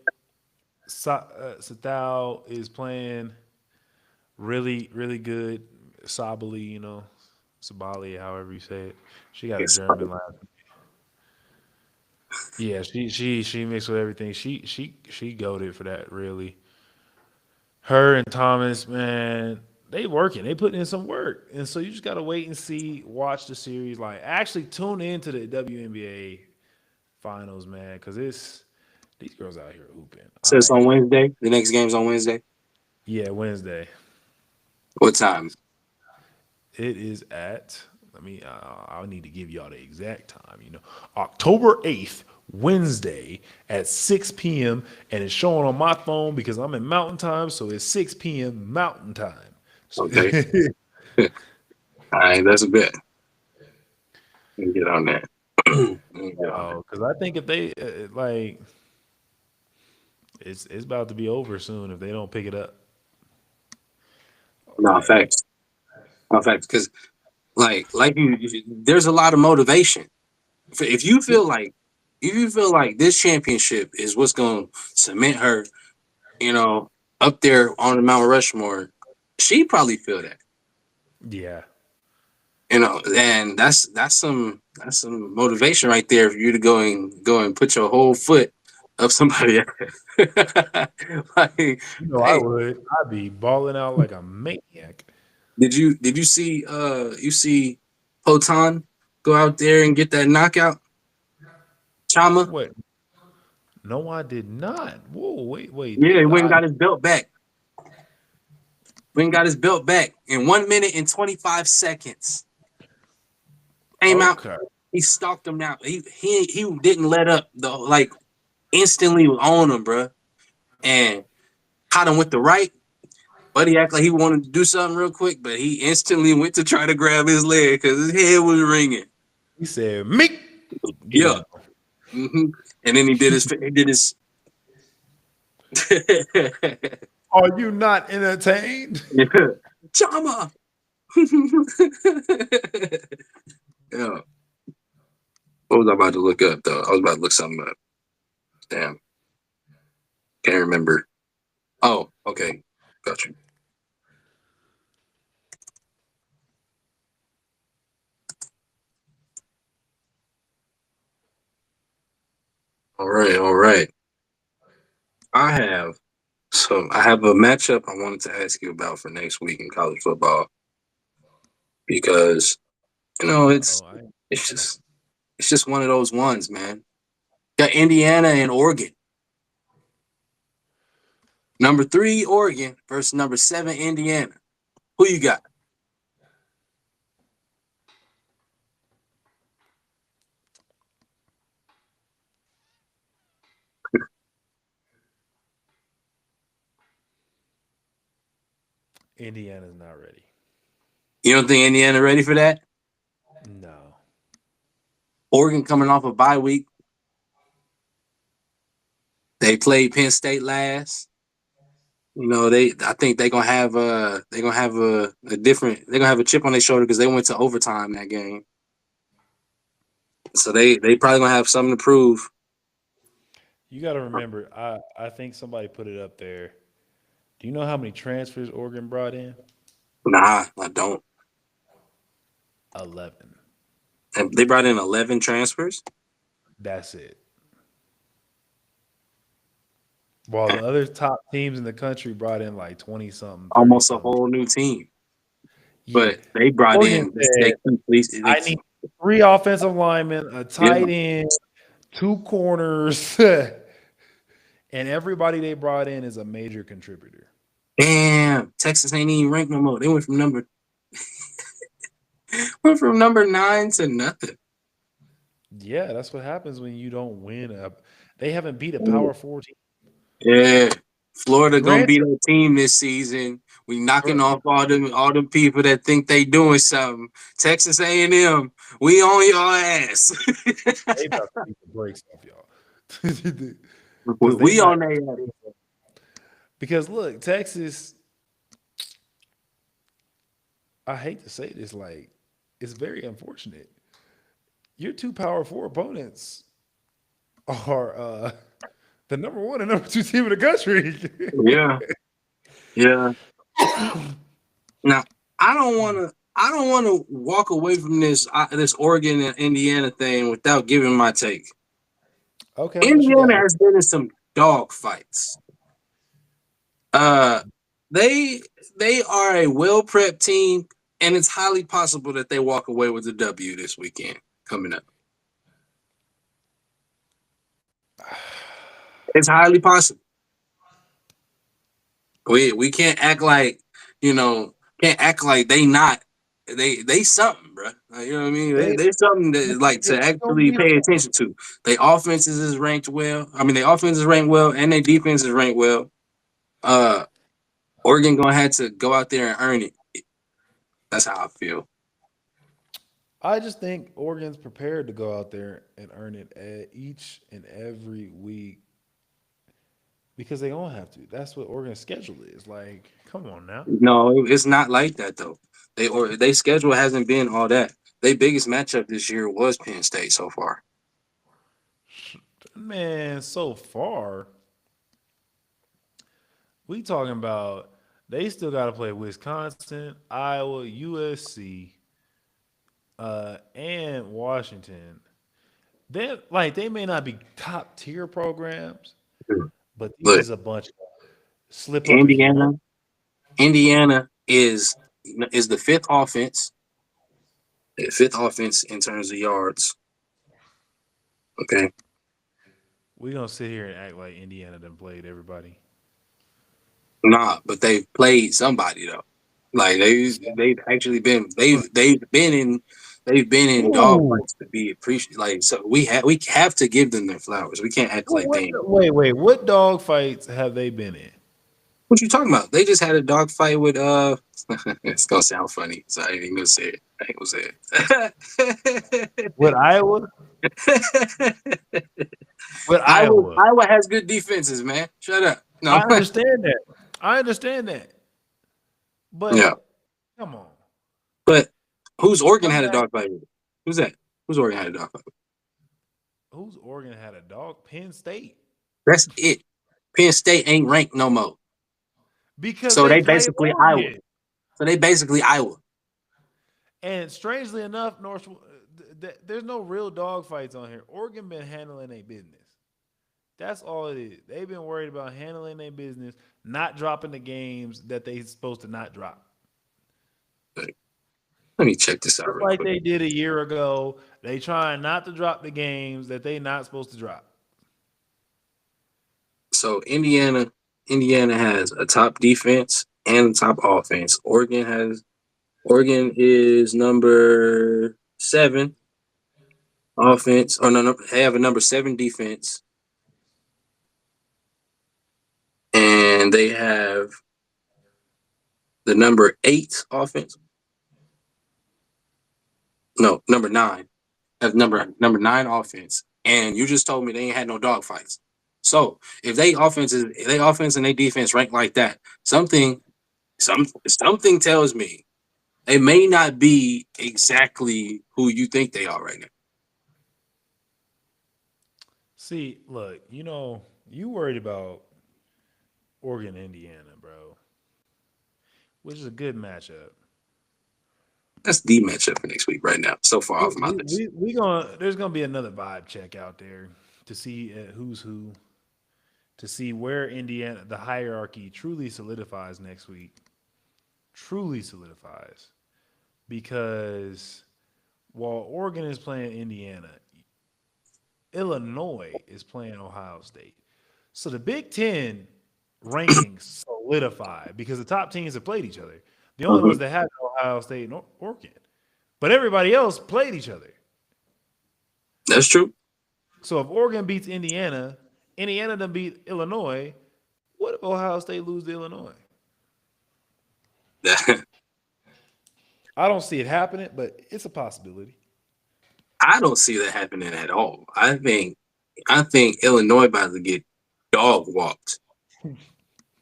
Sathal is playing really good. Sabali, Sabali, however you say it. She got a Yes. German last. Yeah, she mixed with everything. She goaded for that. Really, her and Thomas, man, they working. They putting in some work, and so you just gotta wait and see. Watch the series. Like actually tune into the WNBA Finals, man, because it's these girls out here hooping. So it's on Wednesday. The next game's on Wednesday. Yeah, Wednesday. What time? It is at. Let me. I need to give y'all the exact time. October 8th, Wednesday at 6 p.m. and it's showing on my phone because I'm in Mountain Time, so it's 6 p.m. Mountain Time. So, Okay. All right, that's a bet. Let me get on that. Let me get on that. because I think if they like, it's about to be over soon if they don't pick it up. No Like, facts. No facts. Because there's a lot of motivation. If you feel like this championship is what's going to cement her, you know, up there on the Mount Rushmore, she probably feel that. yeah, And that's some motivation right there for you to go and put your whole foot up somebody. Like, I hey, would. I'd be balling out like a maniac. did you see you see Poton go out there and get that knockout? Chama? What? No, I did not. Whoa, wait. Yeah, he went and got his belt back. Went and got his belt back in 1 minute and 25 seconds. Came out, Okay. he stalked him down. He didn't let up instantly was on him, bro. And caught him with the right. Buddy acted like he wanted to do something real quick, but he instantly went to try to grab his leg because his head was ringing. He said, "Mick, get Yeah. down." And then he did his Are you not entertained? Chama. Yeah. What was I about to look up though? I was about to look something up. Damn. Can't remember. Oh, okay. Got you. All right, all right. I have a matchup I wanted to ask you about for next week in college football because it's Oh, it's just it's just one of those ones, man. Got Indiana and Oregon. Number 3 Oregon versus number 7 Indiana. Who you got? Indiana's not ready. You don't think Indiana ready for that? No. Oregon coming off a bye week. They played Penn State last. I think they're gonna have a different they're gonna have a chip on their shoulder because they went to overtime that game. So they probably gonna have something to prove. You got to remember, I think somebody put it up there. Do you know how many transfers Oregon brought in? Nah, I don't. 11. And they brought in 11 transfers. That's it. While the other top teams in the country brought in like 20 something, 30 Almost a something. whole new team. Yeah. But they brought Oregon in said, I need 3 offensive linemen, a yeah. tight end, 2 corners, and everybody they brought in is a major contributor. Damn, Texas ain't even ranked no more. They went from number Went from number 9 to nothing. Yeah, that's what happens when you don't win. They haven't beat a Power Four team. Yeah. Florida gonna be Granted, that team this season. We knocking gr- off all them people that think they doing something. Texas A&M, we on your ass. they about to beat the brakes off y'all we because they not. on their ass. Because look, Texas. I hate to say this, like it's very unfortunate. Your two Power Four opponents are the number one and number two team in the country. Yeah, yeah. Now I don't wanna walk away from this Oregon and Indiana thing without giving my take. Okay, what you Indiana got? has been in some dog fights. Uh, they they are a well prepped team, and it's highly possible that they walk away with a W this weekend coming up. It's highly possible. We can't act like you know can't act like they something, bro. Like, you know what I mean? They They something that like to it's gonna actually be pay attention to. Their offenses is ranked well. I mean, their offense is ranked well, and their defense is ranked well. Uh, Oregon gonna have to go out there and earn it. That's how I feel. I just think Oregon's prepared to go out there and earn it each and every week because they don't have to. That's what Oregon's schedule is. Like, come on now. No, it's not like that though. They schedule hasn't been all that. Their biggest matchup this year was Penn State so far. Man, so far, we talking about they still got to play Wisconsin, Iowa, USC, and Washington. They may not be top tier programs, but these Look, is a bunch of slip up if you want. Indiana, Indiana is the fifth offense in terms of yards. Okay, We gonna sit here and act like Indiana done played everybody. nah, but they've played somebody though. Like they've been in dog Ooh. fights to be appreciated. Like so we have to give them their flowers. We can't act like they ain't. Wait. What dog fights have they been in? What you talking about? They just had a dog fight with it's gonna sound funny, so I ain't even gonna say it. I ain't gonna say With Iowa? it. With Iowa Iowa. Iowa has good defenses, man. Shut up. No. I understand that. I understand that. Yeah. But come on. But who's Oregon Come had a back. dog fight with? Who's that? Who's Oregon had a dog fight with? Who's Oregon had a dog? Penn State. That's it. Penn State ain't ranked no more. Because So they they play basically Iowa. Oregon. So they basically Iowa. And strangely enough, there's no real dog fights on here. Oregon been handling their business. That's all it is. They've been worried about handling their business, not dropping the games that they supposed to not drop. Like, let me check this out Just real like quick. they did a year ago. They trying not to drop the games that they not supposed to drop. So Indiana has a top defense and a top offense. Oregon is number 7 offense. Or no, they have a number 7 defense, and they have the number 8 offense. No, number 9. That's number 9 offense. And you just told me they ain't had no dog fights. So if they offense and they defense rank like that, something tells me they may not be exactly who you think they are right now. See, look, you worried about Oregon, Indiana, bro, which is a good matchup. That's the matchup for next week right now. So far We off my we list. we, we gonna There's gonna be another vibe check out there to see who's who, to see where Indiana the hierarchy truly solidifies next week. Truly solidifies because while Oregon is playing Indiana, Illinois is playing Ohio State. So the Big Ten rankings solidify because the top teams have played each other. The only Mhm. ones that have Ohio State and Oregon. but everybody else played each other. That's true. So if Oregon beats Indiana, Indiana then beat Illinois. What if Ohio State lose to Illinois? I don't see it happening, but it's a possibility. I don't see that happening at all. I think Illinois about to get dog walked.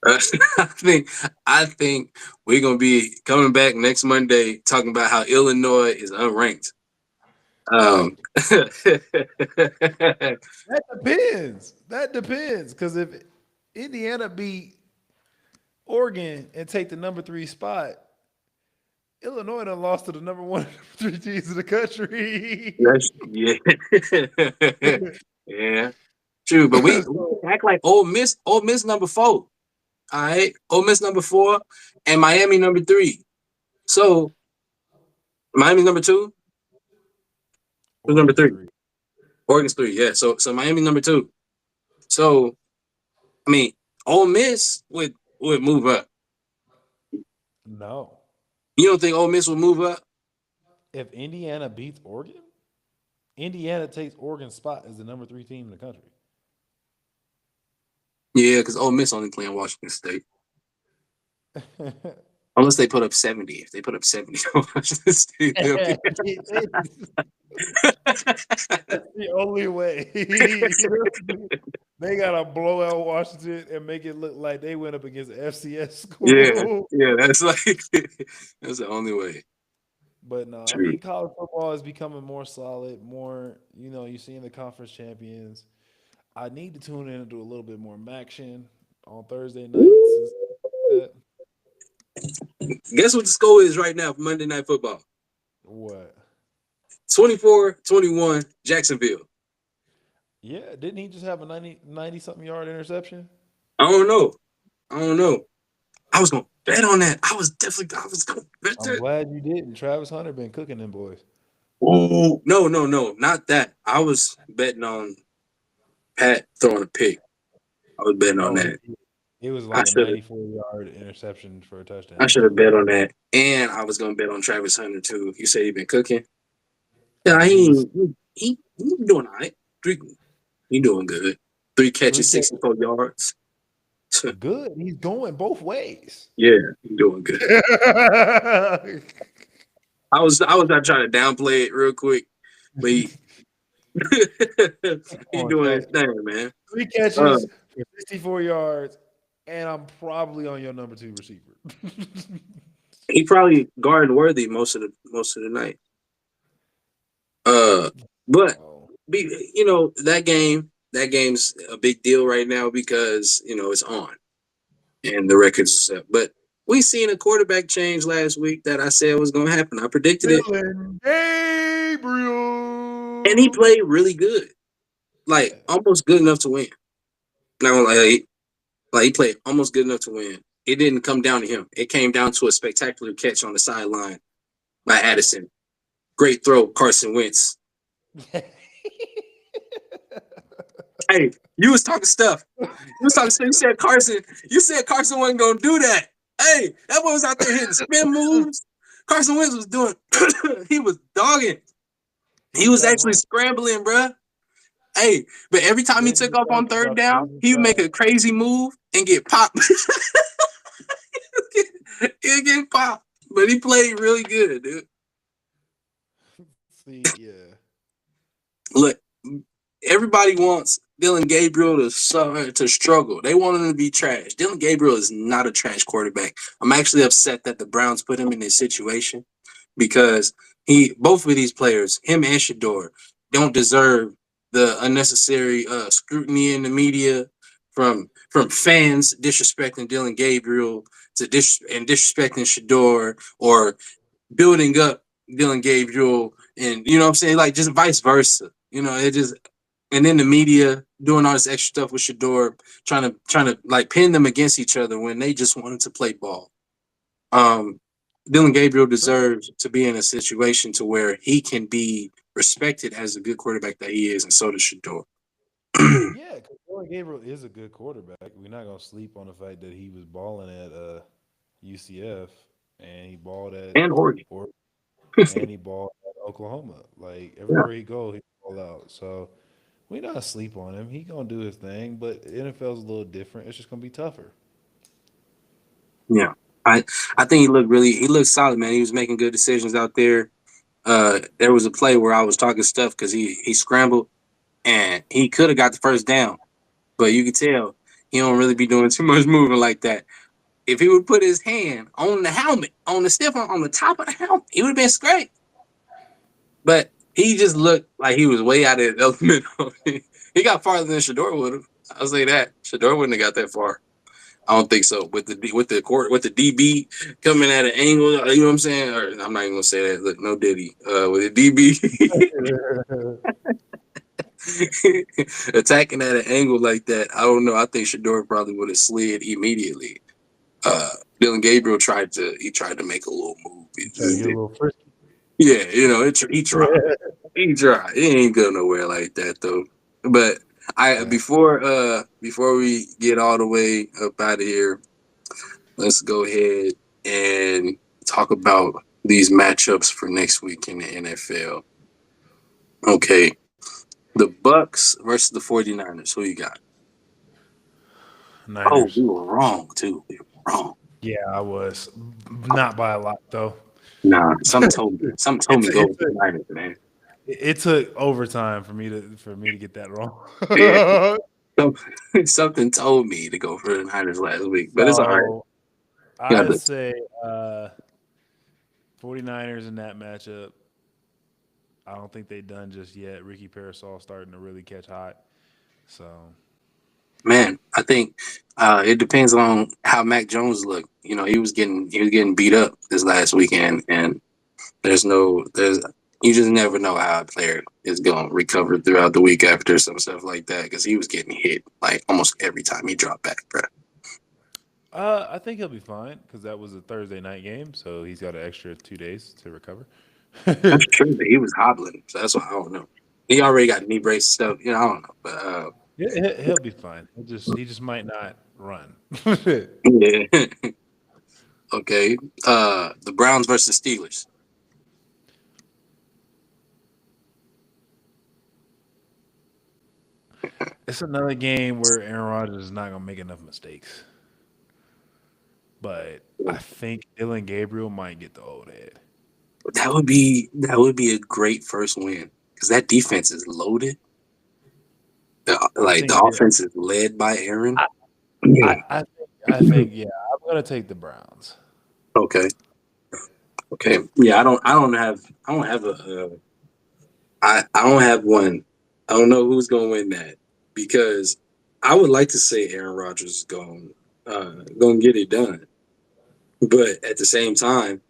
I think I think we're gonna be coming back next Monday talking about how Illinois is unranked. Um, That depends. That depends. Because if Indiana beat Oregon and take the number 3 spot, Illinois done lost to the number 1 and number 3 teams in the country. yeah, yeah, true. But we So, act like Ole Miss number 4. All right, Ole Miss number 4, and Miami number 3. So Miami's number 2. Who's number Oregon's 3? 3. Oregon's 3. Yeah. So Miami number 2. So I mean, Ole Miss would move up. No. You don't think Ole Miss would move up? If Indiana beats Oregon, Indiana takes Oregon's spot as the number 3 team in the country. Yeah, because Ole Miss only playing Washington State. Unless they put up 70. If they put up 70 on Washington State, they'll be. That's the only way. They gotta blow out Washington and make it look like they went up against an FCS school. Yeah, that's like that's the only way. But no, I True. mean college football is becoming more solid, more, you're seeing the conference champions. I need to tune in and do a little bit more action on Thursday nights. Guess what the score is right now for Monday Night Football? What? 24-21, Jacksonville. Yeah, didn't he just have a 90 something yard interception? I don't know. I was gonna bet on that. I was gonna bet I'm that. glad you didn't. Travis Hunter been cooking them boys. Oh no, not that. I was betting on Pat throwing a pick. I was betting on Oh, that. it was I like a should have 94-yard interception for a touchdown. I should have bet on that. And I was gonna bet on Travis Hunter too. You said he been cooking. Yeah, He's he doing all right. He doing good. 3 three catches, catches. 64 yards. Good. He's going both ways. Yeah, he doing good. I was not trying to downplay it real quick, but he on, doing his Shaq. thing, man. 3 Uh, catches for 64 yards, and I'm probably on your number 2 receiver. he probably guarding Worthy most of the night. But Oh, that game's a big deal right now because it's on and the record's set. But we seen a quarterback change last week that I said was going to happen. I predicted it, Dylan and he Gabriel. played really good, like Yeah. almost good enough to win. Not gonna lie, like he played almost good enough to win. It didn't come down to him. It came down to a spectacular catch on the sideline by Addison. Great throw, Carson Wentz. Hey, you was talking stuff. You was talking stuff. You said Carson wasn't gonna do that. Hey, that boy was out there hitting spin moves. Carson Wentz was doing. He was dogging. He He was got actually room. scrambling, bruh. Hey, but every time he Then took he off started on third about to down, lose his he would make job. a crazy move and get popped. He'd get popped, but he played really good, dude. See, yeah. Look, everybody wants Dylan Gabriel to struggle. They want him to be trash. Dylan Gabriel is not a trash quarterback. I'm actually upset that the Browns put him in this situation because both of these players, him and Shador, don't deserve the unnecessary scrutiny in the media from fans disrespecting Dylan Gabriel and disrespecting Shador or building up Dylan Gabriel and you know what I'm saying, like just vice versa. It just and then the media doing all this extra stuff with Shador, trying to like pin them against each other when they just wanted to play ball. Um, Dylan Gabriel True. deserves to be in a situation to where he can be respected as a good quarterback that he is, and so does Shador. Yeah, because Dylan Gabriel is a good quarterback. We're not gonna sleep on the fact that he was balling at UCF and he balled at And Oregon. or and he balled at Oklahoma. Like Yeah, everywhere he go, he ball out. So we not sleep on him. He gonna do his thing, but the NFL's a little different. It's just gonna be tougher. yeah. I I think he looked solid, man. He was making good decisions out there. There was a play where I was talking stuff because he scrambled and he could have got the first down, but you could tell he don't really be doing too much moving like that. If he would put his hand on the helmet, on the stiff on the top of the helmet, he would have been straight. But he just looked like he was way out of his element. He got farther than Shador would have. I'll say that Shador wouldn't have got that far. I don't think so. With the DB coming at an angle, you know what I'm saying? Or I'm not even gonna say that. Look, no Diddy. With the DB attacking at an angle like that, I don't know. I think Shador probably would have slid immediately. Uh, Dylan Gabriel tried to make a little move. He Try to just get a did. little frisky. Yeah, he tried. He tried. He ain't go nowhere like that though. But I Yeah. before we get all the way up out of here, let's go ahead and talk about these matchups for next week in the NFL. Okay. The Bucks versus the 49ers. Who you got? Oh, Niners. we were wrong too. We were wrong. Yeah, I was not by a lot though. Nah, something told It's me a, go it's with a, the Niners, man. it took overtime for me to get that wrong. Yeah. Some, something told me to go for the Niners last week, but it's all right. So You got I this. say 49ers in that matchup. I don't think they done just yet. Ricky Parasol starting to really catch hot. So Man, I think it depends on how Mac Jones looked. You know, he was getting beat up this last weekend, and there's you just never know how a player is going to recover throughout the week after some stuff like that because he was getting hit like almost every time he dropped back, bro. I think he'll be fine because that was a Thursday night game, so he's got an extra 2 days to recover. That's true, but he was hobbling, so that's why I don't know. He already got knee brace stuff, you know. I don't know, but Yeah, he'll be fine. He just might not run. yeah. Okay. The Browns versus Steelers. It's another game where Aaron Rodgers is not gonna make enough mistakes, but I think Dylan Gabriel might get the old head. That would be a great first win because that defense is loaded. I Like the think yeah, offense is led by Aaron. I I think yeah, I'm gonna take the Browns. Okay. Okay. Yeah, I don't have I don't have one. I don't know who's gonna win that because I would like to say Aaron Rodgers is going to get it done, but at the same time,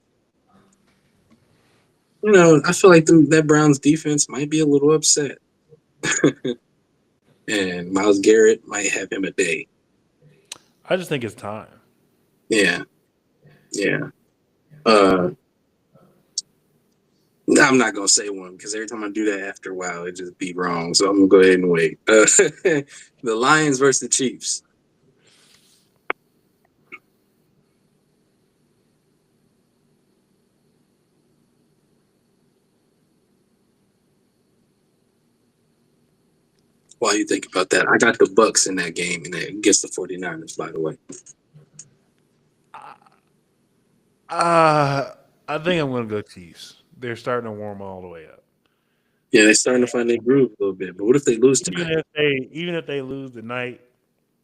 you know, I feel like that Browns defense might be a little upset, and Miles Garrett might have him a day. I just think it's time. Yeah, yeah. Uh, I'm not gonna say one because every time I do that, after a while, it just be wrong. So I'm gonna go ahead and wait. The Lions versus the Chiefs. While you think about that, I got the Bucks in that game and against the 49ers, by the way. Uh, I think I'm gonna go Chiefs. They're starting to warm all the way up. Yeah, they're starting to And find their groove a little bit. But what if they lose tonight? even if they lose tonight,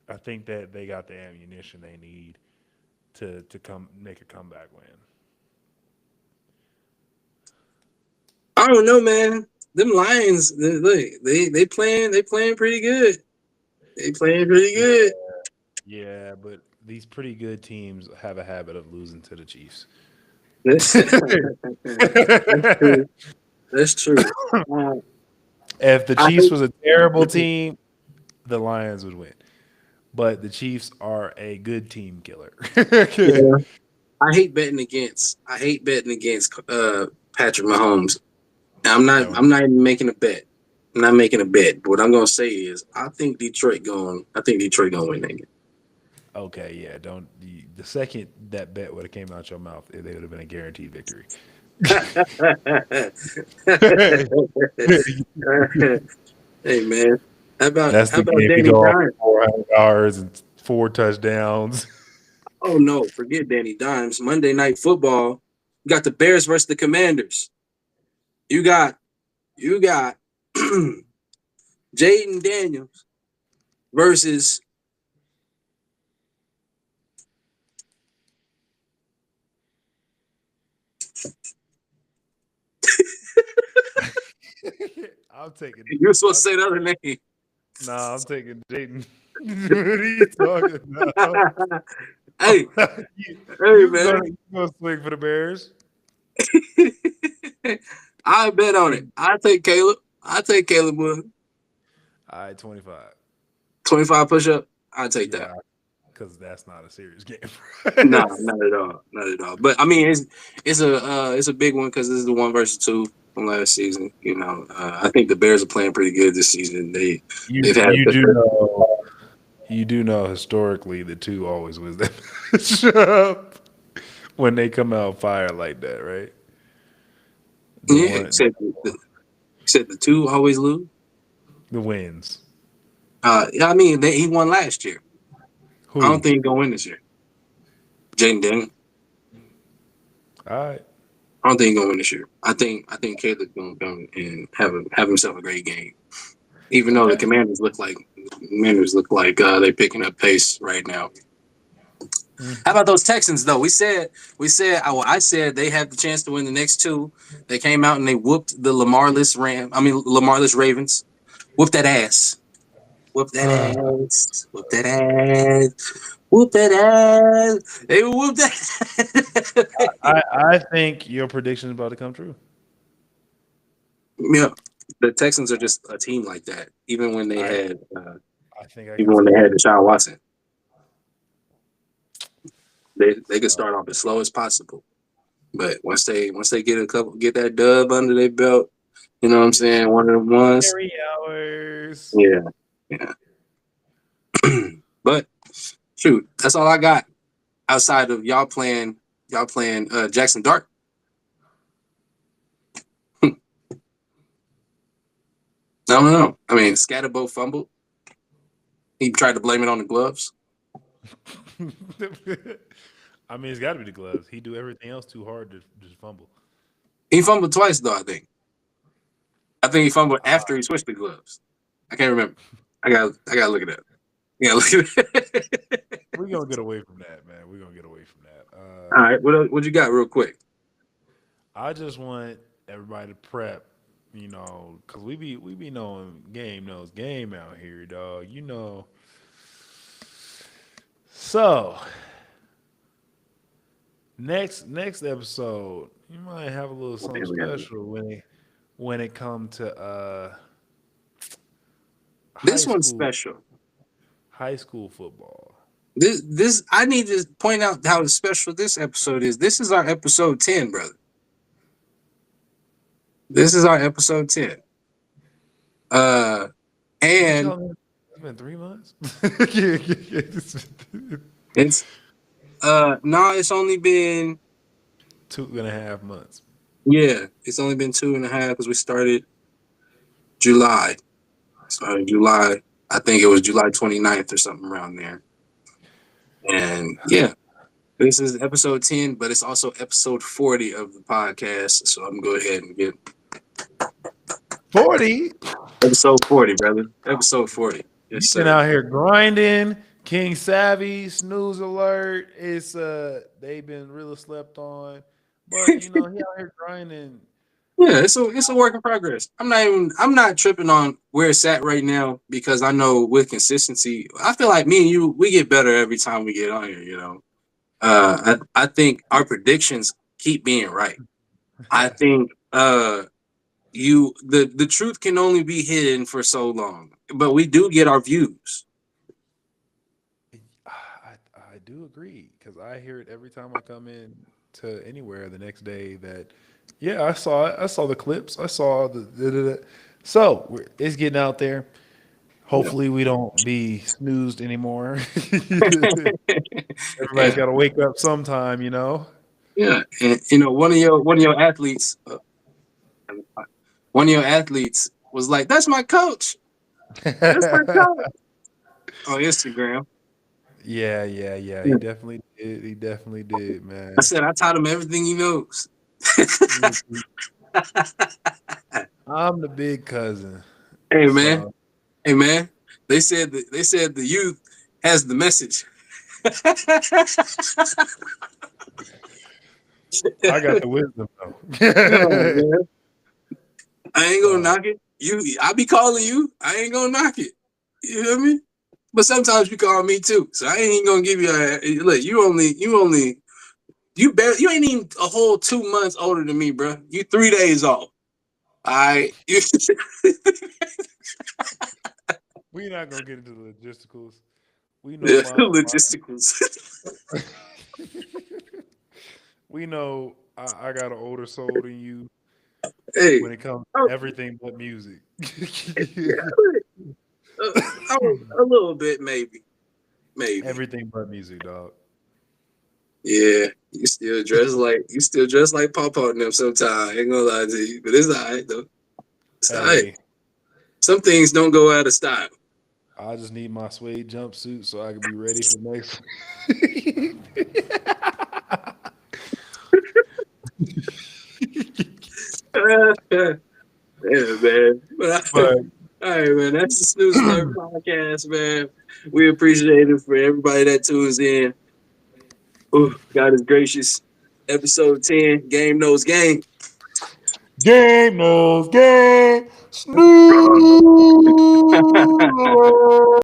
I think that they got the ammunition they need to come make a comeback win. I don't know, man. Them Lions, they playing pretty good. They playing pretty Yeah, good. yeah, but these pretty good teams have a habit of losing to the Chiefs. That's, that's true. That's true. Uh, If the I Chiefs hate, was a terrible team, the Lions would win. But the Chiefs are a good team killer. yeah, I hate betting against Patrick Mahomes. No. I'm not even making a bet. I'm not making a bet. But what I'm gonna say is I think Detroit gonna win that game. Okay, yeah. Don't the second that bet would have came out your mouth, they would have been a guaranteed victory. Hey man, That's how the about game. We Danny go off Dimes? 400 yards and 4 touchdowns. Oh no, forget Danny Dimes. Monday Night Football. You got the Bears versus the Commanders. You got you got Jaden Daniels versus I'm taking. you're supposed I'm, to say the other name. nah, I'm taking Dayton. What are you talking about? Hey, you, hey you man. gonna you gonna swing for the Bears? I bet on it. I take Caleb. I take Caleb Wood. All right, 25. 25 push up. I take that. Yeah, because that's not a serious game. No, not at all. Not at all. But I mean, it's a big one because this is the one versus two from last season. I think the Bears are playing pretty good this season. They've had a You do consistent. know historically the two always wins that matchup when they come out fire like that, right? The Yeah, one except the two always lose. the wins. Yeah, I mean, he won last year. I don't Who? think he's gonna win this year. Jaden Daniels. All right. I don't think he's gonna win this year. I think Caleb's gonna come and have himself a great game. Even though the Okay. Commanders look like they're picking up pace right now. How Mhm. about those Texans though? I said they had the chance to win the next two. They came out and they whooped the Lamarless Ravens. Whoop that ass. Whoop that ass. Whoop that ass. Whoop that ass. They whooped that. I think your prediction is about to come true. Yeah, the Texans are just a team like that. I I think I can Even when see they it. had Deshaun Watson, they could start off as slow as possible. But once they get that dub under their belt, you know what I'm saying? One of the ones. Scary hours. Yeah, yeah. But shoot, that's all I got outside of y'all playing Jackson Dart. I don't know. I mean, Scatterbo fumbled. He tried to blame it on the gloves. I mean, it's got to be the gloves. He do everything else too hard to just fumble. He fumbled twice though. I think he fumbled after he switched the gloves. I can't remember. I got to look it up. Yeah, look at it. We're gonna get away from that, man. We're gonna get away from that. All right, what you got real quick? I just want everybody to prep, because we be knowing game knows game out here, dog. So next episode, you might have a little What the something hell we got? special when it come to high This one's school special. high school football. This I need to point out how special this episode is. This is our episode 10, brother. This is our episode 10. Uh You and tell me it's been 3 months. it's no, it's only been 2.5 months. it's only been 2.5 because we started July. Started July. I think it was July 29th or something around there. And yeah, this is episode 10, but it's also episode 40 of the podcast. So I'm gonna go ahead and get 40. episode 40, brother. Episode 40. Yes, You've been sir. out here grinding. King Savvy, snooze alert. It's they've been really slept on. But he out here grinding. Yeah, it's a work in progress. I'm not tripping on where it's at right now because I know with consistency, I feel like me and you we get better every time we get on here. I think our predictions keep being right. I think the truth can only be hidden for so long, but we do get our views. I do agree because I hear it every time I come in to anywhere the next day that yeah, I saw it. I saw the clips. I saw the. So it's getting out there. Yeah. Hopefully, we don't be snoozed anymore. Everybody's Yeah. got to wake up sometime. Yeah, and one of your athletes was like, "That's my coach. That's my coach." On Instagram. Yeah. Yeah. He definitely did. He definitely did, I man. said I taught him everything he knows. Mhm. I'm the big cousin. Hey man, So hey man. They said the youth has the message. I got the wisdom Oh, though. man. I ain't gonna So knock it. I be calling you. I ain't gonna knock it. You hear me? But sometimes you call me too. So I ain't gonna give you a look. You ain't even a whole 2 months older than me, bro. You 3 days off. All right. we not gonna get into the logisticals. We know Yeah, my logisticals. we know I got an older soul than you Hey, when it comes oh, to everything but music. yeah, a, a little bit, maybe. Everything but music, dog. Yeah, you still dress like Papa and them sometimes. I ain't gonna lie to you, but it's all right though. It's all right. Hey, Some things don't go out of style. I just need my suede jumpsuit so I can be ready for next. Yeah, man. But but all right, man. That's the Snooze Alert podcast, man. We appreciate it for everybody that tunes in. Ooh, God is gracious. Episode 10, Game Knows Game. game knows game. Bro. Snooze.